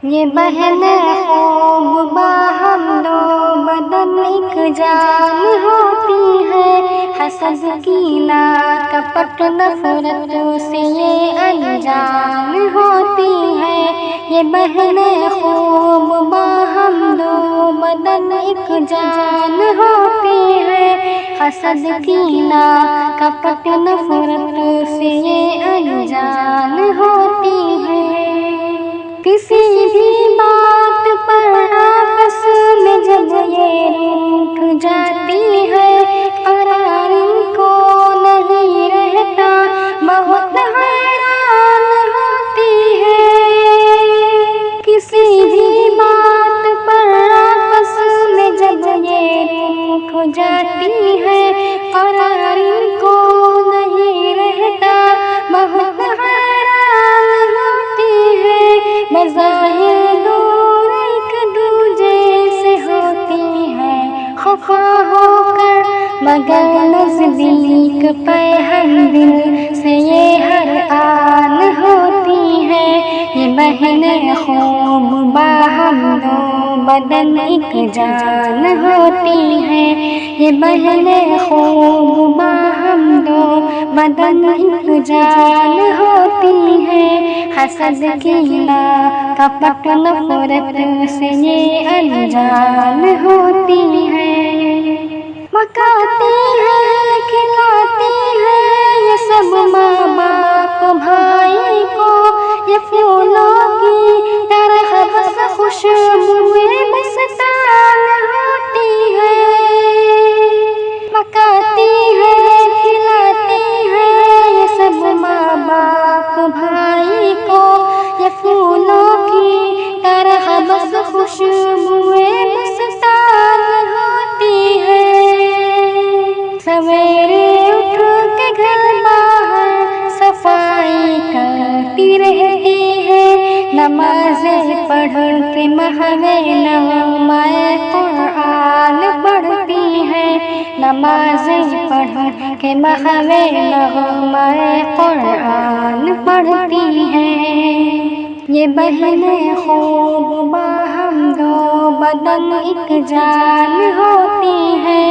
ये बहनें खूब बाहम दो बदन एक जान होती है। हसद कीना कपट नफरत से ये अनजान होती है। ये बहनें खूब बाहम दो बदन एक जान होती है। हसद कीना कपट नफरत से ये अनजान होती है। किसी भी बात पर आपस में जब ये रूठ जाती है, करार को नहीं रहता, बहुत हैरान होती है। किसी भी बात पर आपस में जब ये रूठ जाती है, करार को नहीं रहता, बहुत हैरान होती है। मज़ाहिर दूर एक दूजे से होती है खफा होकर, मगर नज़दीक पे हम दिल से ये हर आन होती है। ये बहनें खूब बाहम दो बदन एक जान होती है। ये बहनें खूब बाहम दो बदन एक जान होती है। हसद कीना कपट नफरत से ये अनजान होती है। मकाती है खिलाती है ये सब माँ बाप भाई को, ये फूलों की तरह बस खुशबुएं मस्तान होती है। मकाती है खिलाती है ये सब माँ बाप भाई को, ये फूलों की तरह बस खुशबुएं मस्तान होती है। सवेरे उठ के घर बाहर सफाई करती रहती है, नमाज़ें पढ़ के महवे नगमाए कुरान पढ़ती है। नमाज़ें पढ़ के महवे नगमाए कुरान पढ़ती है। ये बहनें खूब बाहम दो बदन एक जान होती है।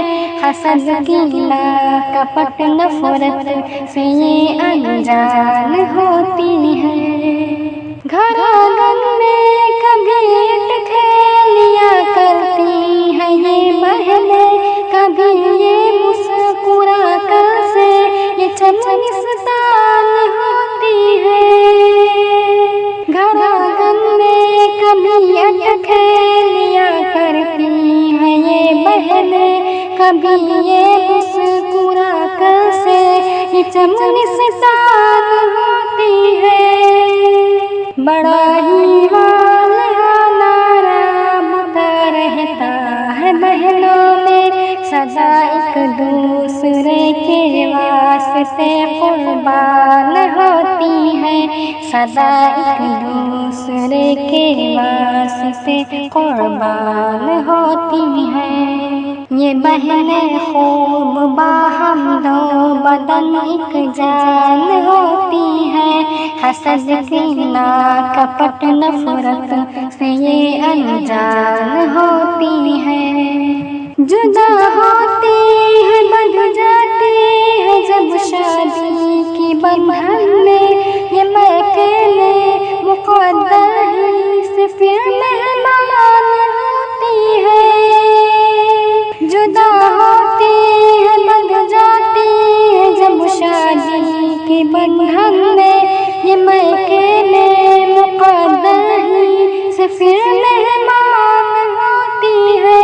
हसद कीना कपट नफरत से ये अनजान होती है। घर आंगन में कभी अटखेलिया करती है ये बहनें, कभी ये मुस्कुरा कर से ये चमनिस्तान होती है। घर आंगन में कभी अटखेलिया करती है ये बहनें, कभी ये मुस्कुरा कर से ये चमनिस्तान होती है। बड़ा ही वाला बुता रहता है बहनों में, सदा एक दूसरे के वास्ते कुर्बान होती है। सदा एक दूसरे के वास्ते कुर्बान होती है। ये बहनें खूब बाहम दो बदन एक जान होती है। हसद कीना कपट नफरत से ये अनजान होती है। जुदा होती है बंध जाती है जब शादी की बंधन में, ये अकेले मुक़द्दर ही से फिर मेहमान होती है। जुदा होती है बंध जाती है जब शादी की बंधन में, ये अकेले मुक़द्दर ही से फिर मेहमान होती है।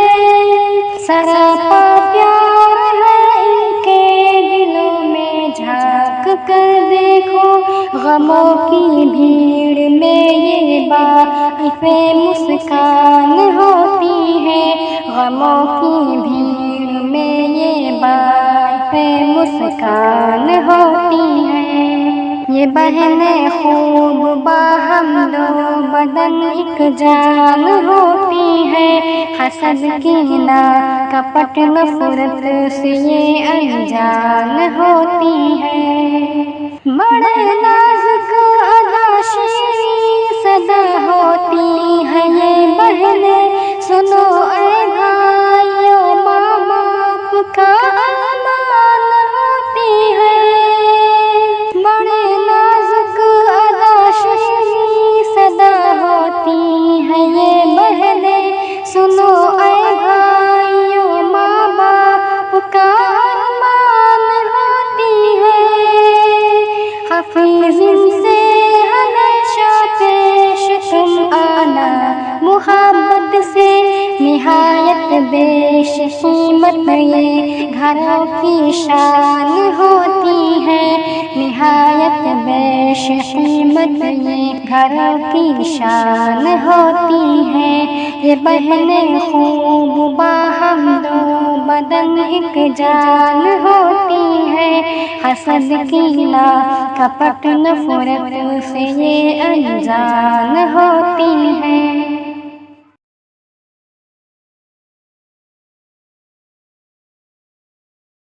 सरापा प्यार है इनके दिलों में, झांक कर देखो गमों की भीड़ में ये बाइफ़े मुस्कान होती है। गमों की भीड़ में ये बाइफ़े मुस्कान होती है। ये बहनें खूब बाहम दो बदन एक जान होती है। हसद कीना कपट नफरत से ये अनजान होती है। बड़े नाजुक अदा शीरी सदा होती ये घरों की शान होती है, निहायत बेशकीमत ये घरों की शान होती है। ये बहनें खूब बाहमदो बदन एक जान होती है, हसद की ला कपट नफरत से ये अनजान हो